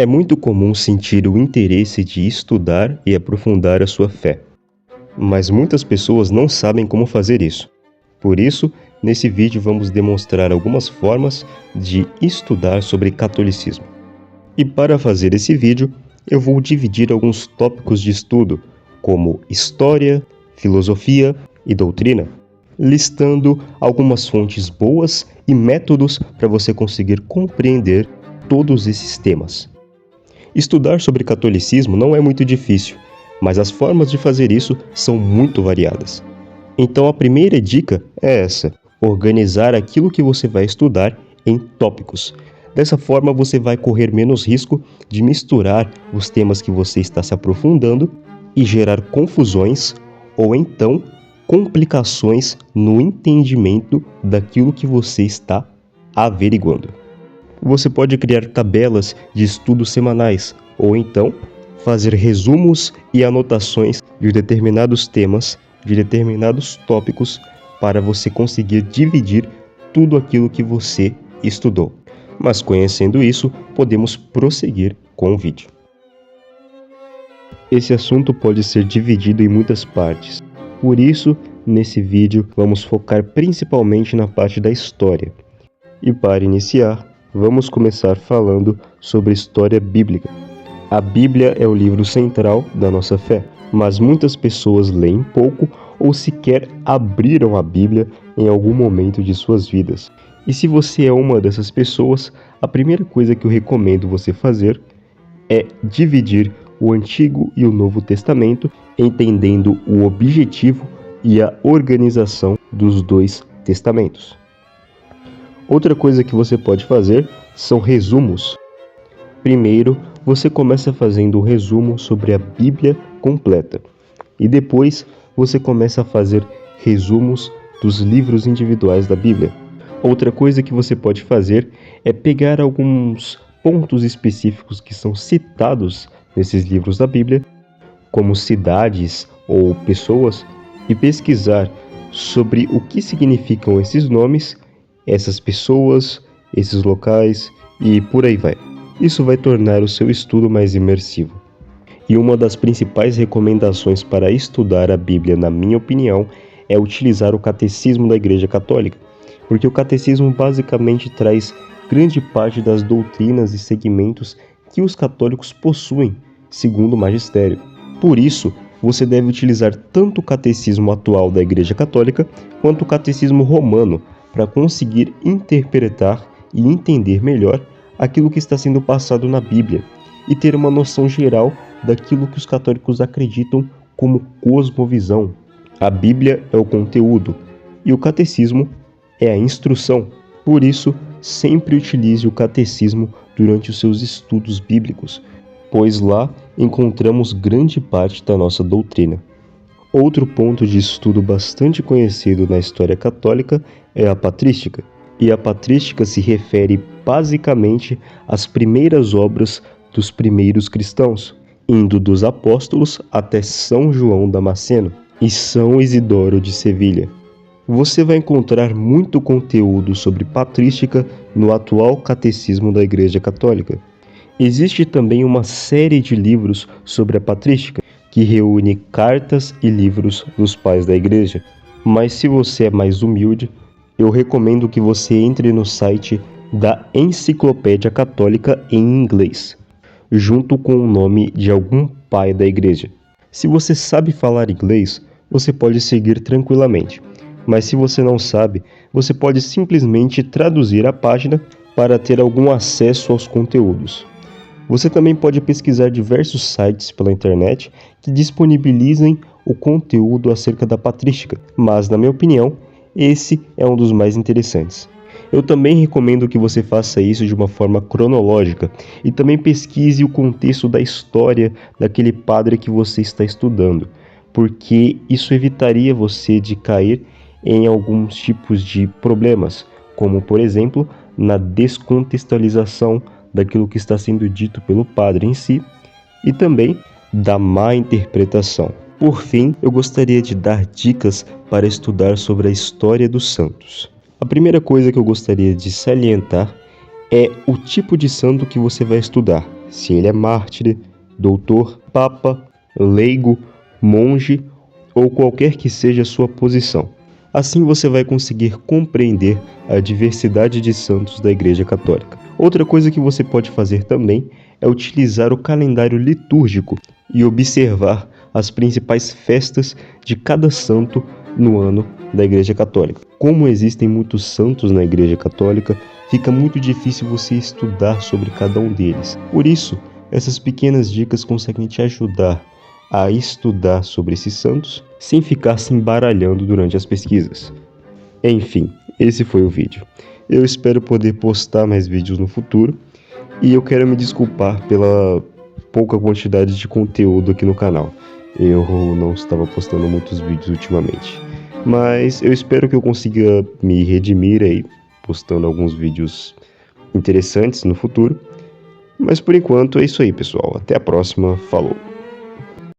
É muito comum sentir o interesse de estudar e aprofundar a sua fé, mas muitas pessoas não sabem como fazer isso. Por isso, nesse vídeo vamos demonstrar algumas formas de estudar sobre catolicismo. E para fazer esse vídeo, eu vou dividir alguns tópicos de estudo, como história, filosofia e doutrina, listando algumas fontes boas e métodos para você conseguir compreender todos esses temas. Estudar sobre catolicismo não é muito difícil, mas as formas de fazer isso são muito variadas. Então a primeira dica é essa: organizar aquilo que você vai estudar em tópicos. Dessa forma você vai correr menos risco de misturar os temas que você está se aprofundando e gerar confusões ou então complicações no entendimento daquilo que você está averiguando. Você pode criar tabelas de estudos semanais ou então fazer resumos e anotações de determinados temas, de determinados tópicos, para você conseguir dividir tudo aquilo que você estudou. Mas conhecendo isso, podemos prosseguir com o vídeo. Esse assunto pode ser dividido em muitas partes. Por isso, nesse vídeo, vamos focar principalmente na parte da história. E para iniciar, vamos começar falando sobre história bíblica. A Bíblia é o livro central da nossa fé, mas muitas pessoas leem pouco ou sequer abriram a Bíblia em algum momento de suas vidas. E se você é uma dessas pessoas, a primeira coisa que eu recomendo você fazer é dividir o Antigo e o Novo Testamento, entendendo o objetivo e a organização dos dois testamentos. Outra coisa que você pode fazer são resumos. Primeiro, você começa fazendo um resumo sobre a Bíblia completa. E depois, você começa a fazer resumos dos livros individuais da Bíblia. Outra coisa que você pode fazer é pegar alguns pontos específicos que são citados nesses livros da Bíblia, como cidades ou pessoas, e pesquisar sobre o que significam esses nomes, essas pessoas, esses locais e por aí vai. Isso vai tornar o seu estudo mais imersivo. E uma das principais recomendações para estudar a Bíblia, na minha opinião, é utilizar o Catecismo da Igreja Católica, porque o Catecismo basicamente traz grande parte das doutrinas e segmentos que os católicos possuem, segundo o magistério. Por isso, você deve utilizar tanto o Catecismo atual da Igreja Católica quanto o Catecismo Romano, para conseguir interpretar e entender melhor aquilo que está sendo passado na Bíblia e ter uma noção geral daquilo que os católicos acreditam como cosmovisão. A Bíblia é o conteúdo e o catecismo é a instrução. Por isso, sempre utilize o catecismo durante os seus estudos bíblicos, pois lá encontramos grande parte da nossa doutrina. Outro ponto de estudo bastante conhecido na história católica é a patrística. E a patrística se refere basicamente às primeiras obras dos primeiros cristãos, indo dos apóstolos até São João Damasceno e São Isidoro de Sevilha. Você vai encontrar muito conteúdo sobre patrística no atual catecismo da Igreja Católica. Existe também uma série de livros sobre a patrística, que reúne cartas e livros dos pais da igreja. Mas se você é mais humilde, eu recomendo que você entre no site da Enciclopédia Católica em inglês, junto com o nome de algum pai da igreja. Se você sabe falar inglês, você pode seguir tranquilamente, mas se você não sabe, você pode simplesmente traduzir a página para ter algum acesso aos conteúdos. Você também pode pesquisar diversos sites pela internet que disponibilizem o conteúdo acerca da patrística, mas, na minha opinião, esse é um dos mais interessantes. Eu também recomendo que você faça isso de uma forma cronológica e também pesquise o contexto da história daquele padre que você está estudando, porque isso evitaria você de cair em alguns tipos de problemas, como, por exemplo, na descontextualização daquilo que está sendo dito pelo padre em si e também da má interpretação. Por fim, eu gostaria de dar dicas para estudar sobre a história dos santos. A primeira coisa que eu gostaria de salientar é o tipo de santo que você vai estudar, se ele é mártir, doutor, papa, leigo, monge ou qualquer que seja a sua posição. Assim você vai conseguir compreender a diversidade de santos da Igreja Católica. Outra coisa que você pode fazer também é utilizar o calendário litúrgico e observar as principais festas de cada santo no ano da Igreja Católica. Como existem muitos santos na Igreja Católica, fica muito difícil você estudar sobre cada um deles. Por isso, essas pequenas dicas conseguem te ajudar a estudar sobre esses santos sem ficar se embaralhando durante as pesquisas. Enfim, esse foi o vídeo. Eu espero poder postar mais vídeos no futuro e eu quero me desculpar pela pouca quantidade de conteúdo aqui no canal. Eu não estava postando muitos vídeos ultimamente, mas eu espero que eu consiga me redimir aí, postando alguns vídeos interessantes no futuro. Mas por enquanto é isso aí, pessoal. Até a próxima. Falou!